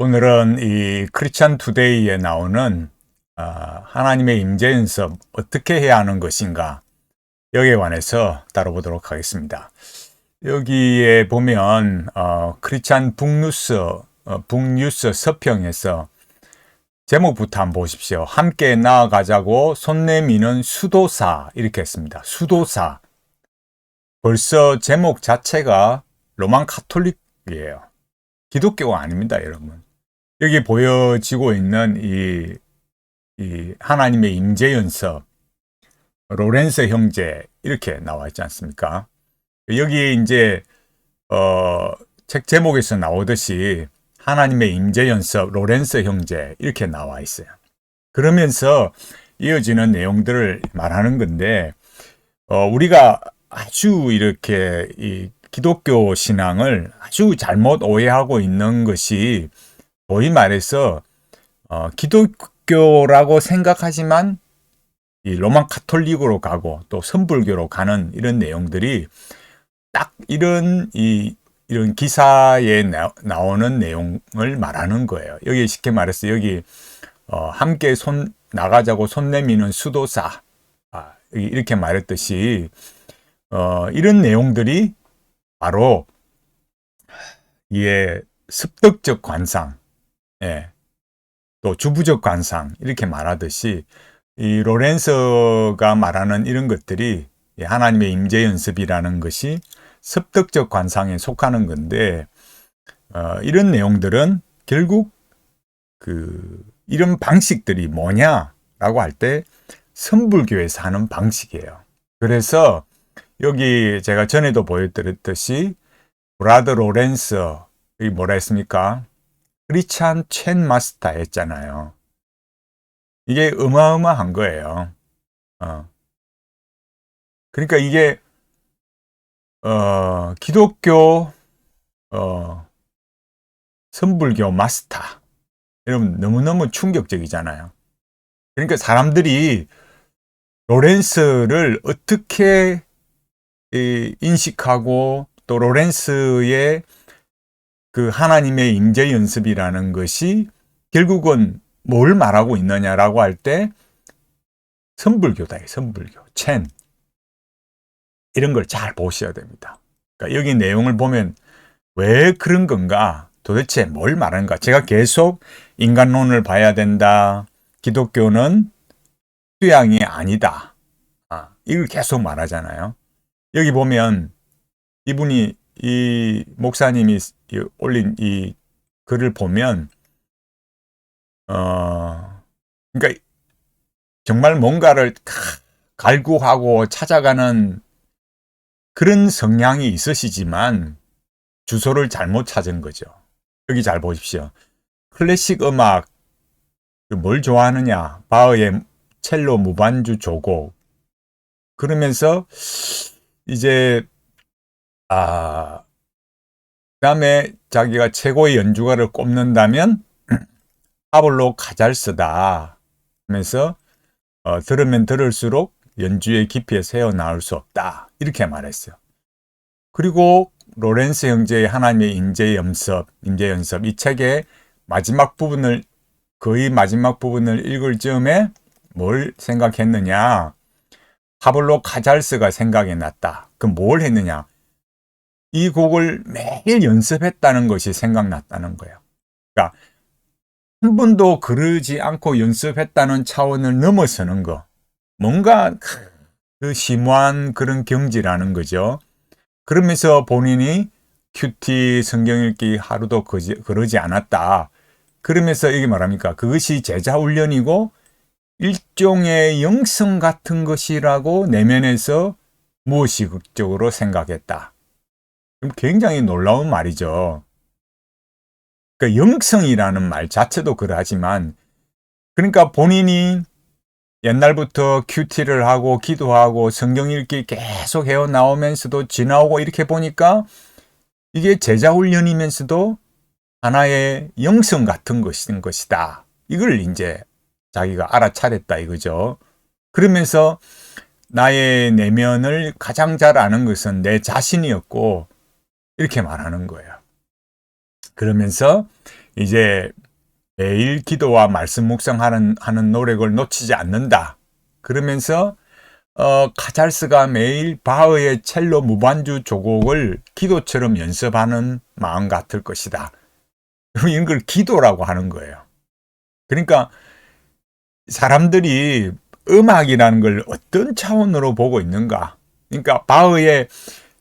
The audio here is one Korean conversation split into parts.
오늘은 이 크리스천 투데이에 나오는 하나님의 임재 연습 어떻게 해야 하는 것인가 여기에 관해서 다뤄보도록 하겠습니다. 여기에 보면 크리스천 북뉴스 서평에서 제목부터 한번 보십시오. 함께 나아가자고 손 내미는 수도사 이렇게 했습니다. 수도사. 벌써 제목 자체가 로만 카톨릭이에요. 기독교가 아닙니다, 여러분. 여기 보여지고 있는 이 하나님의 임재 연습, 로렌스 형제 이렇게 나와 있지 않습니까? 여기 이제 책 제목에서 나오듯이 하나님의 임재 연습, 로렌스 형제 이렇게 나와 있어요. 그러면서 이어지는 내용들을 말하는 건데 우리가 아주 이렇게 이 기독교 신앙을 아주 잘못 오해하고 있는 것이 소위 말해서 기독교라고 생각하지만 이 로만 카톨릭으로 가고 또 선불교로 가는 이런 내용들이 딱 이런 기사에 나오는 내용을 말하는 거예요. 여기 쉽게 말해서 여기 함께 나가자고 손 내미는 수도사 이렇게 말했듯이 이런 내용들이 바로 이에 습득적 관상, 또 주부적 관상 이렇게 말하듯이 이 로렌서가 말하는 이런 것들이 하나님의 임재 연습이라는 것이 습득적 관상에 속하는 건데 이런 내용들은 결국 이런 방식들이 뭐냐라고 할 때 선불교에서 하는 방식이에요. 그래서 여기 제가 전에도 보여드렸듯이 브라더 로렌스 이 뭐라 했습니까? 크리스찬 첸 마스터 했잖아요. 이게 어마어마한 거예요. 그러니까 이게 기독교 선불교 마스터 여러분 너무너무 충격적이잖아요. 그러니까 사람들이 로렌스를 어떻게 인식하고 또 로렌스의 그 하나님의 임재 연습이라는 것이 결국은 뭘 말하고 있느냐라고 할 때 선불교다. 선불교. 첸. 이런 걸 잘 보셔야 됩니다. 그러니까 여기 내용을 보면 왜 그런 건가? 도대체 뭘 말하는가? 제가 계속 인간론을 봐야 된다. 기독교는 휴양이 아니다. 이걸 계속 말하잖아요. 여기 보면 이분이 이 목사님이 올린 이 글을 보면 그러니까 정말 뭔가를 갈구하고 찾아가는 그런 성향이 있으시지만 주소를 잘못 찾은 거죠. 여기 잘 보십시오. 클래식 음악 뭘 좋아하느냐? 바흐의 첼로 무반주 조곡. 그러면서 이제 그다음에 자기가 최고의 연주가를 꼽는다면 파블로 카잘스다 하면서 들으면 들을수록 연주의 깊이에 새어나올 수 없다 이렇게 말했어요. 그리고 로렌스 형제의 하나님의 임재 연습 이 책의 거의 마지막 부분을 읽을 즈음에 뭘 생각했느냐? 파블로 카잘스가 생각이 났다. 그럼 뭘 했느냐? 이 곡을 매일 연습했다는 것이 생각났다는 거예요. 그러니까 한 번도 그러지 않고 연습했다는 차원을 넘어서는 거. 뭔가 그 심오한 그런 경지라는 거죠. 그러면서 본인이 큐티 성경 읽기 하루도 그러지 않았다. 그러면서 이게 말합니까? 그것이 제자 훈련이고 일종의 영성 같은 것이라고 내면에서 무의식적으로 생각했다. 굉장히 놀라운 말이죠. 그러니까 영성이라는 말 자체도 그러하지만 그러니까 본인이 옛날부터 큐티를 하고 기도하고 성경 읽기 계속 해나오면서도 지나오고 이렇게 보니까 이게 제자 훈련이면서도 하나의 영성 같은 것이다. 이걸 이제 자기가 알아차렸다 이거죠. 그러면서 나의 내면을 가장 잘 아는 것은 내 자신이었고 이렇게 말하는 거예요. 그러면서 이제 매일 기도와 말씀 묵상하는 노력을 놓치지 않는다. 그러면서 카잘스가 매일 바흐의 첼로 무반주 조곡을 기도처럼 연습하는 마음 같을 것이다. 이런 걸 기도라고 하는 거예요. 그러니까 사람들이 음악이라는 걸 어떤 차원으로 보고 있는가. 그러니까 바흐의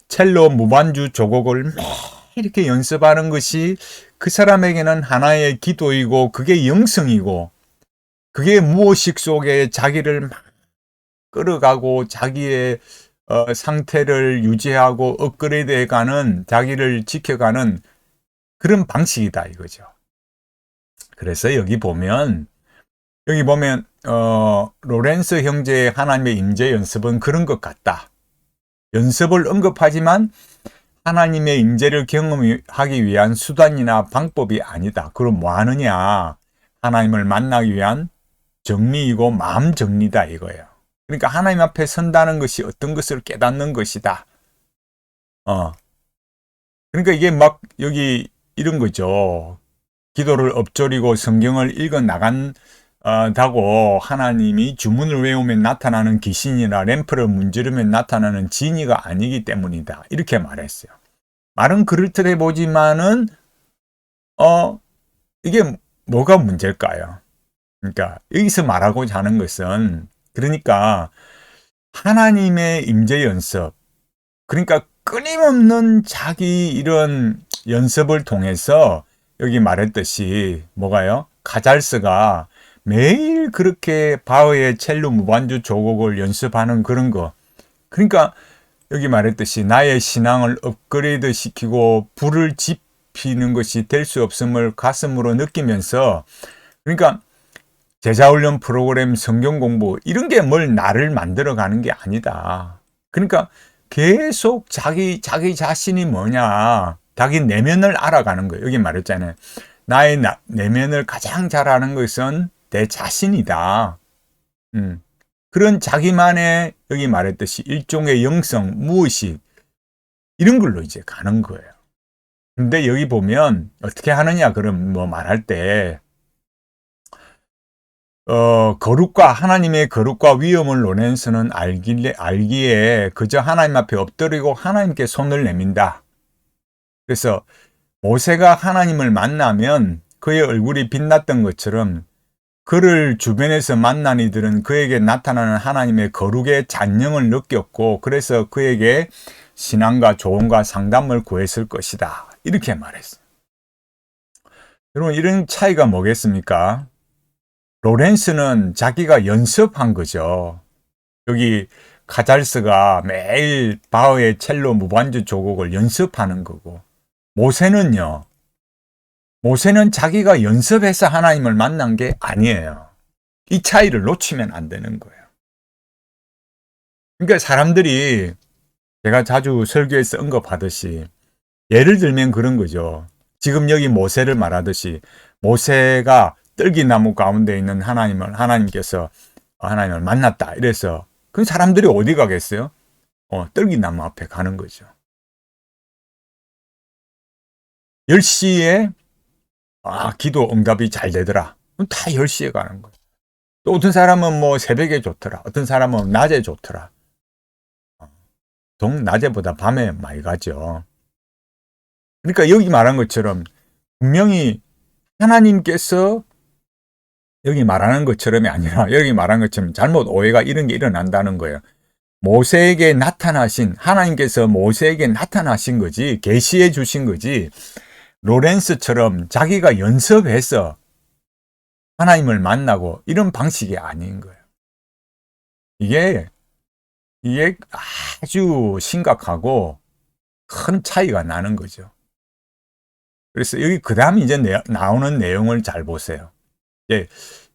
첼로 무반주 조곡을 매일 이렇게 연습하는 것이 그 사람에게는 하나의 기도이고 그게 영성이고 그게 무의식 속에 자기를 막 끌어가고 자기의 상태를 유지하고 업그레이드해가는 자기를 지켜가는 그런 방식이다 이거죠. 그래서 여기 보면 로렌스 형제의 하나님의 임재 연습은 그런 것 같다. 연습을 언급하지만 하나님의 임재를 경험하기 위한 수단이나 방법이 아니다. 그럼 뭐 하느냐? 하나님을 만나기 위한 정리이고 마음 정리다 이거예요. 그러니까 하나님 앞에 선다는 것이 어떤 것을 깨닫는 것이다. 그러니까 이게 막 여기 이런 거죠. 기도를 엎조리고 성경을 읽어 나간다고 하나님이 주문을 외우면 나타나는 귀신이나 램프를 문지르면 나타나는 지니가 아니기 때문이다. 이렇게 말했어요. 말은 그럴듯해 보지만은 이게 뭐가 문제일까요? 그러니까 여기서 말하고자 하는 것은 그러니까 하나님의 임재 연습, 그러니까 끊임없는 자기 이런 연습을 통해서 여기 말했듯이 뭐가요? 카잘스가 매일 그렇게 바흐의 첼로 무반주 조곡을 연습하는 그런 거. 그러니까 여기 말했듯이 나의 신앙을 업그레이드 시키고 불을 지피는 것이 될 수 없음을 가슴으로 느끼면서, 그러니까 제자훈련 프로그램, 성경 공부 이런 게 뭘 나를 만들어 가는 게 아니다. 그러니까 계속 자기 자신이 뭐냐, 자기 내면을 알아가는 거예요. 여기 말했잖아요. 나의 내면을 가장 잘 아는 것은 내 자신이다. 그런 자기만의 여기 말했듯이 일종의 영성, 무의식 이런 걸로 이제 가는 거예요. 근데 여기 보면 어떻게 하느냐 그럼 뭐 말할 때 거룩과 하나님의 거룩과 위엄을 로렌스는 알기에 그저 하나님 앞에 엎드리고 하나님께 손을 내민다. 그래서 모세가 하나님을 만나면 그의 얼굴이 빛났던 것처럼 그를 주변에서 만난 이들은 그에게 나타나는 하나님의 거룩의 잔영을 느꼈고 그래서 그에게 신앙과 조언과 상담을 구했을 것이다. 이렇게 말했어요. 여러분 이런 차이가 뭐겠습니까? 로렌스는 자기가 연습한 거죠. 여기 카잘스가 매일 바흐의 첼로 무반주 조곡을 연습하는 거고, 모세는 자기가 연습해서 하나님을 만난 게 아니에요. 이 차이를 놓치면 안 되는 거예요. 그러니까 사람들이 제가 자주 설교에서 언급하듯이 예를 들면 그런 거죠. 지금 여기 모세를 말하듯이 모세가 떨기나무 가운데 있는 하나님께서 하나님을 만났다. 이래서 그 사람들이 어디 가겠어요? 떨기나무 앞에 가는 거죠. 10시에 기도 응답이 잘 되더라. 그럼 다 10시에 가는 거예요. 또 어떤 사람은 뭐 새벽에 좋더라. 어떤 사람은 낮에 좋더라. 낮에보다 밤에 많이 가죠. 그러니까 여기 말한 것처럼 분명히 하나님께서 여기 말하는 것처럼이 아니라 여기 말한 것처럼 잘못 오해가 이런 게 일어난다는 거예요. 모세에게 나타나신 하나님께서 모세에게 나타나신 거지, 계시해 주신 거지, 로렌스처럼 자기가 연습해서 하나님을 만나고 이런 방식이 아닌 거예요. 이게 아주 심각하고 큰 차이가 나는 거죠. 그래서 여기 그 다음 이제 나오는 내용을 잘 보세요.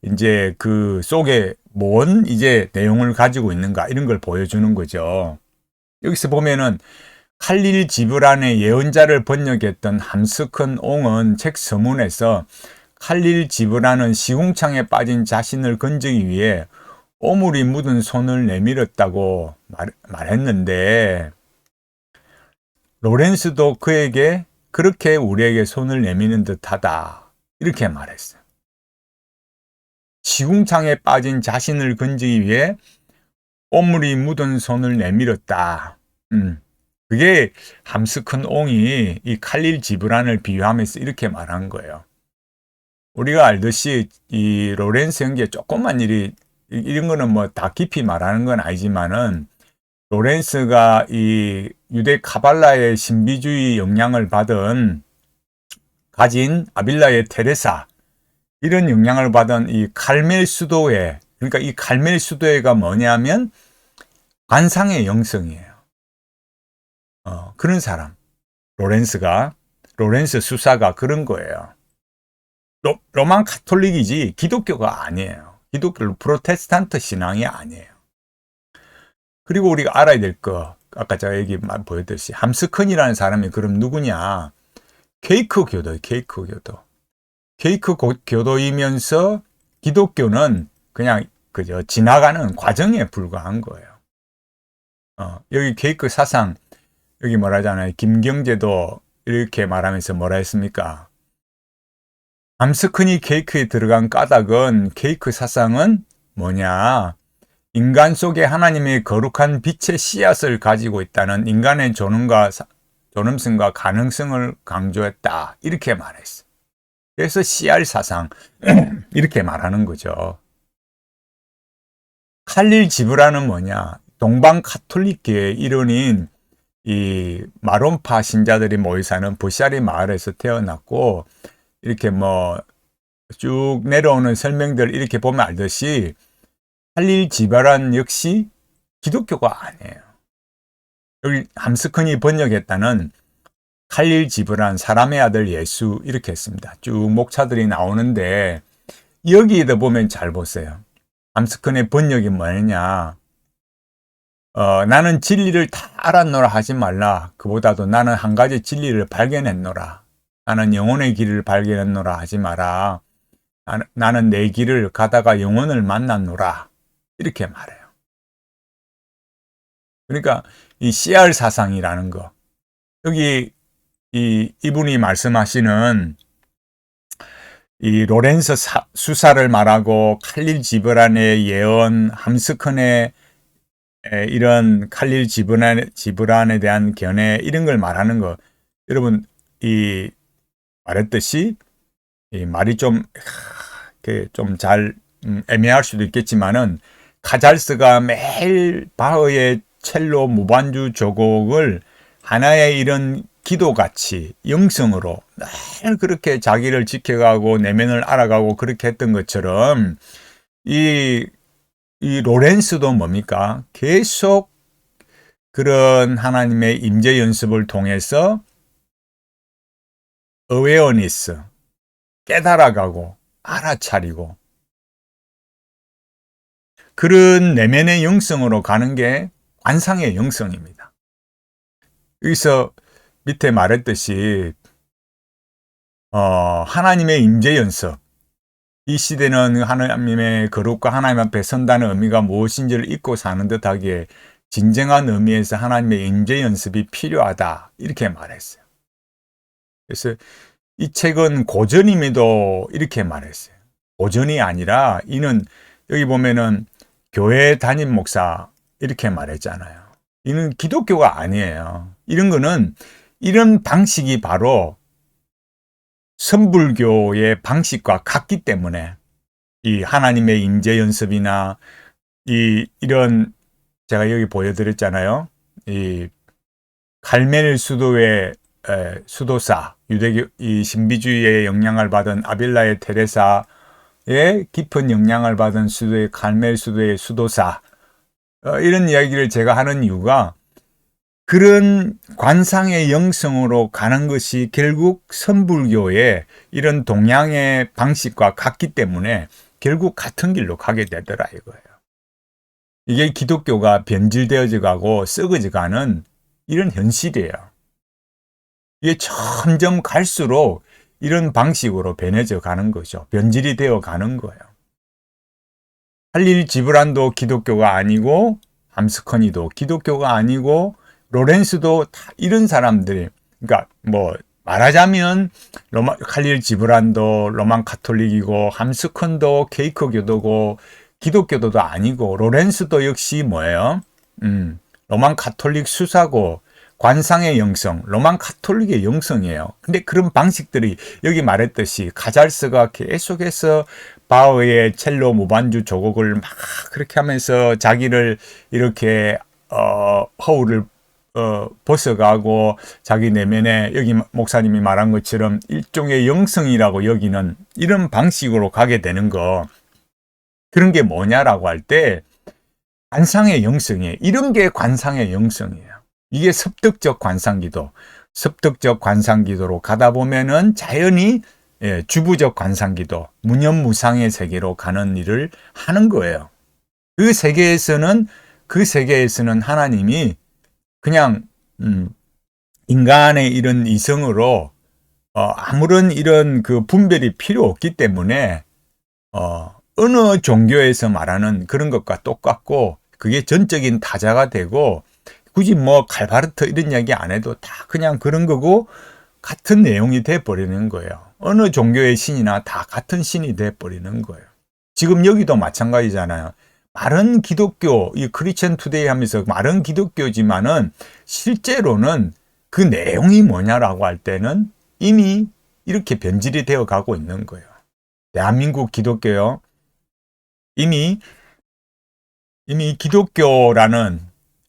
이제 그 속에 뭔 이제 내용을 가지고 있는가 이런 걸 보여주는 거죠. 여기서 보면은 칼릴 지브란의 예언자를 번역했던 함스큰 옹은 책 서문에서 칼릴 지브란은 시궁창에 빠진 자신을 건지기 위해 오물이 묻은 손을 내밀었다고 말했는데, 로렌스도 그에게 그렇게 우리에게 손을 내미는 듯하다. 이렇게 말했어요. 시궁창에 빠진 자신을 건지기 위해 오물이 묻은 손을 내밀었다. 그게 함스큰 옹이 이 칼릴 지브란을 비유하면서 이렇게 말한 거예요. 우리가 알듯이 이 로렌스 형제 조그만 일이, 이런 거는 뭐 다 깊이 말하는 건 아니지만은, 로렌스가 이 유대 카발라의 신비주의 영향을 가진 아빌라의 테레사, 이런 영향을 받은 이 칼멜 수도회, 그러니까 이 칼멜 수도회가 뭐냐면 관상의 영성이에요. 그런 사람. 로렌스 수사가 그런 거예요. 로만 카톨릭이지 기독교가 아니에요. 기독교 프로테스탄트 신앙이 아니에요. 그리고 우리가 알아야 될 거, 아까 제가 얘기 보였듯이 함스컨이라는 사람이 그럼 누구냐? 케이크 교도예요. 케이크 교도. 케이크 교도이면서 기독교는 그냥 그저 지나가는 과정에 불과한 거예요. 여기 케이크 사상, 여기 뭐라 하잖아요. 김경재도 이렇게 말하면서 뭐라 했습니까? 함스컨이 케이크에 들어간 까닭은, 케이크 사상은 뭐냐? 인간 속에 하나님의 거룩한 빛의 씨앗을 가지고 있다는 인간의 존엄성과 가능성을 강조했다. 이렇게 말했어. 그래서 CR 사상 이렇게 말하는 거죠. 칼릴 지브라는 뭐냐? 동방 카톨릭계의 일원인 이 마론파 신자들이 모여 사는 보샤리 마을에서 태어났고, 이렇게 뭐 쭉 내려오는 설명들 이렇게 보면 알듯이 칼릴 지브란 역시 기독교가 아니에요. 여기 함스컨이 번역했다는 칼릴 지브란 사람의 아들 예수 이렇게 했습니다. 쭉 목차들이 나오는데 여기에다 보면 잘 보세요. 함스컨의 번역이 뭐냐? 나는 진리를 다 알았노라 하지 말라. 그보다도 나는 한 가지 진리를 발견했노라. 나는 영혼의 길을 발견했노라 하지 마라. 나는 내 길을 가다가 영혼을 만났노라. 이렇게 말해요. 그러니까 이 CR 사상이라는 거, 여기 이분이 말씀하시는 이 로렌스 수사를 말하고 칼릴 지브란의 예언, 함스컨의 이런 칼릴 지브란에 대한 견해, 이런 걸 말하는 거, 여러분 이 말했듯이 이 말이 좀 잘 애매할 수도 있겠지만은, 카잘스가 매일 바흐의 첼로 무반주 조곡을 하나의 이런 기도같이 영성으로 늘 그렇게 자기를 지켜가고 내면을 알아가고 그렇게 했던 것처럼, 이 로렌스도 뭡니까? 계속 그런 하나님의 임재 연습을 통해서 어웨어니스, 깨달아가고 알아차리고, 그런 내면의 영성으로 가는 게 관상의 영성입니다. 여기서 밑에 말했듯이 하나님의 임재 연습, 이 시대는 하나님의 거룩과 하나님 앞에 선다는 의미가 무엇인지를 잊고 사는 듯하기에 진정한 의미에서 하나님의 임재 연습이 필요하다, 이렇게 말했어요. 그래서 이 책은 고전임에도 이렇게 말했어요. 고전이 아니라, 이는 여기 보면은 교회 담임 목사 이렇게 말했잖아요. 이는 기독교가 아니에요. 이런 거는, 이런 방식이 바로 선불교의 방식과 같기 때문에, 이 하나님의 임재 연습이나 이런 제가 여기 보여드렸잖아요. 이 칼멜 수도의 수도사, 유대교 이 신비주의의 영향을 받은 아빌라의 테레사의 깊은 영향을 받은 수도의 칼멜 수도의 수도사, 이런 이야기를 제가 하는 이유가, 그런 관상의 영성으로 가는 것이 결국 선불교의 이런 동양의 방식과 같기 때문에 결국 같은 길로 가게 되더라 이거예요. 이게 기독교가 변질되어져 가고 썩어져 가는 이런 현실이에요. 이게 점점 갈수록 이런 방식으로 변해져 가는 거죠. 변질이 되어 가는 거예요. 칼릴 지브란도 기독교가 아니고, 함스컨이도 기독교가 아니고, 로렌스도 다 이런 사람들이, 그러니까 뭐 말하자면 칼릴 지브란도 로만 카톨릭이고 함스콘도 케이크 교도고 기독교도도 아니고 로렌스도 역시 뭐예요? 로만 카톨릭 수사고 관상의 영성, 로만 카톨릭의 영성이에요. 근데 그런 방식들이 여기 말했듯이 카잘스가 계속해서 바흐의 첼로 무반주 조곡을 막 그렇게 하면서 자기를 이렇게 허울을 벗어가고 자기 내면에 여기 목사님이 말한 것처럼 일종의 영성이라고 여기는 이런 방식으로 가게 되는 거, 그런 게 뭐냐라고 할 때 관상의 영성이에요. 이런 게 관상의 영성이에요. 이게 습득적 관상기도, 습득적 관상기도로 가다 보면은 자연히 주부적 관상기도, 무념무상의 세계로 가는 일을 하는 거예요. 그 세계에서는 하나님이 그냥 인간의 이런 이성으로 아무런 이런 그 분별이 필요 없기 때문에 어느 종교에서 말하는 그런 것과 똑같고, 그게 전적인 타자가 되고, 굳이 뭐 칼바르트 이런 이야기 안 해도 다 그냥 그런 거고 같은 내용이 돼 버리는 거예요. 어느 종교의 신이나 다 같은 신이 돼 버리는 거예요. 지금 여기도 마찬가지잖아요. 말은 기독교, 이 크리스천 투데이 하면서 말은 기독교지만은 실제로는 그 내용이 뭐냐라고 할 때는 이미 이렇게 변질이 되어 가고 있는 거예요. 대한민국 기독교요. 이미 기독교라는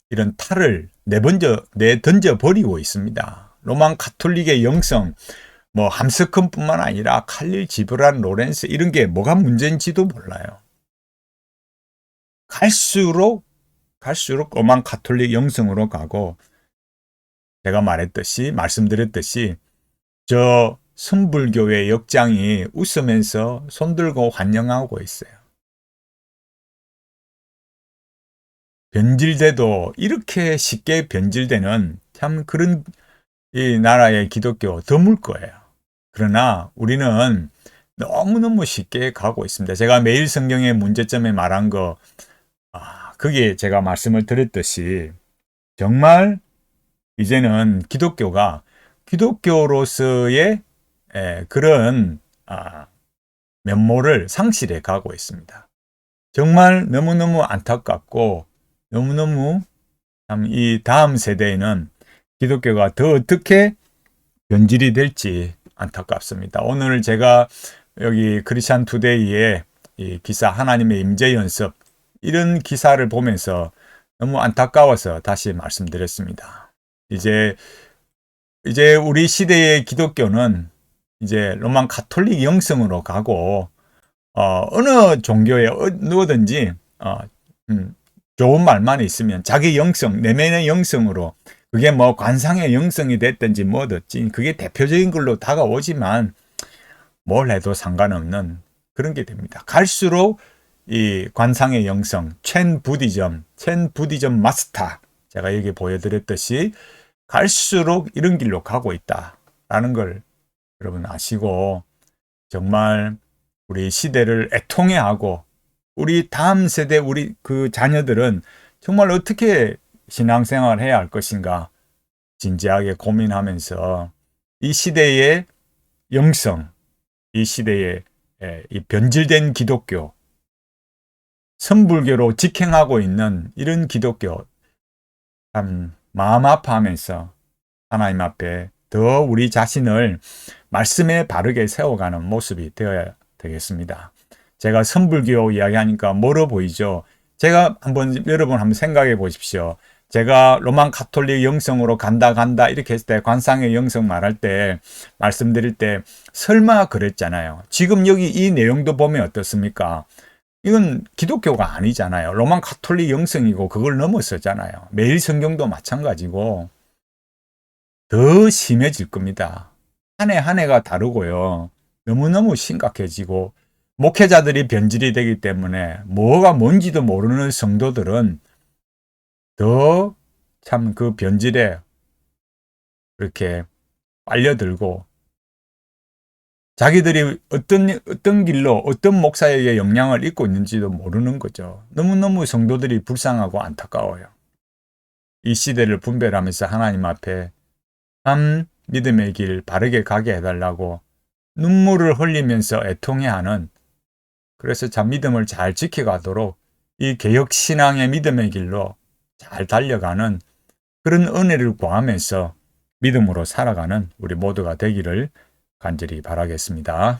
이런 탈을 내던져 버리고 있습니다. 로만 카톨릭의 영성, 뭐 함스콘뿐만 아니라 칼릴 지브란 로렌스 이런 게 뭐가 문제인지도 몰라요. 갈수록 로만 카톨릭 영성으로 가고, 제가 말씀드렸듯이 저 선불교의 역장이 웃으면서 손들고 환영하고 있어요. 변질돼도 이렇게 쉽게 변질되는 참 그런 이 나라의 기독교 드물 거예요. 그러나 우리는 너무너무 쉽게 가고 있습니다. 제가 매일 성경의 문제점에 말한 거, 그게 제가 말씀을 드렸듯이 정말 이제는 기독교로서의 그런 면모를 상실해 가고 있습니다. 정말 너무너무 안타깝고, 너무너무 참 이 다음 세대에는 기독교가 더 어떻게 변질이 될지 안타깝습니다. 오늘 제가 여기 크리스찬 투데이의 이 기사 하나님의 임재 연습, 이런 기사를 보면서 너무 안타까워서 다시 말씀드렸습니다. 이제 우리 시대의 기독교는 이제 로만 가톨릭 영성으로 가고, 어느 종교에 누구든지 좋은 말만 있으면 자기 영성, 내면의 영성으로, 그게 뭐 관상의 영성이 됐든지 뭐든지 그게 대표적인 걸로 다가오지만 뭘 해도 상관없는 그런 게 됩니다. 갈수록 이 관상의 영성, 첸 부디즘 마스터, 제가 여기 보여드렸듯이 갈수록 이런 길로 가고 있다라는 걸 여러분 아시고, 정말 우리 시대를 애통해하고 우리 다음 세대 우리 그 자녀들은 정말 어떻게 신앙생활을 해야 할 것인가 진지하게 고민하면서 이 시대의 영성, 이 시대의 이 변질된 기독교, 선불교로 직행하고 있는 이런 기독교, 참 마음 아파하면서 하나님 앞에 더 우리 자신을 말씀에 바르게 세워가는 모습이 되어야 되겠습니다. 제가 선불교 이야기하니까 멀어 보이죠? 제가 여러분 한번 생각해 보십시오. 제가 로만 가톨릭 영성으로 간다 이렇게 했을 때, 관상의 영성 말할 때, 말씀드릴 때 설마 그랬잖아요. 지금 여기 이 내용도 보면 어떻습니까? 이건 기독교가 아니잖아요. 로만 가톨릭 영성이고 그걸 넘어서잖아요. 매일 성경도 마찬가지고 더 심해질 겁니다. 한 해 한 해가 다르고요. 너무너무 심각해지고, 목회자들이 변질이 되기 때문에 뭐가 뭔지도 모르는 성도들은 더 참 그 변질에 이렇게 빨려들고, 자기들이 어떤 길로 어떤 목사에게 영향을 입고 있는지도 모르는 거죠. 너무너무 성도들이 불쌍하고 안타까워요. 이 시대를 분별하면서 하나님 앞에 참 믿음의 길 바르게 가게 해달라고 눈물을 흘리면서 애통해하는, 그래서 참 믿음을 잘 지켜가도록 이 개혁신앙의 믿음의 길로 잘 달려가는 그런 은혜를 구하면서 믿음으로 살아가는 우리 모두가 되기를 간절히 바라겠습니다.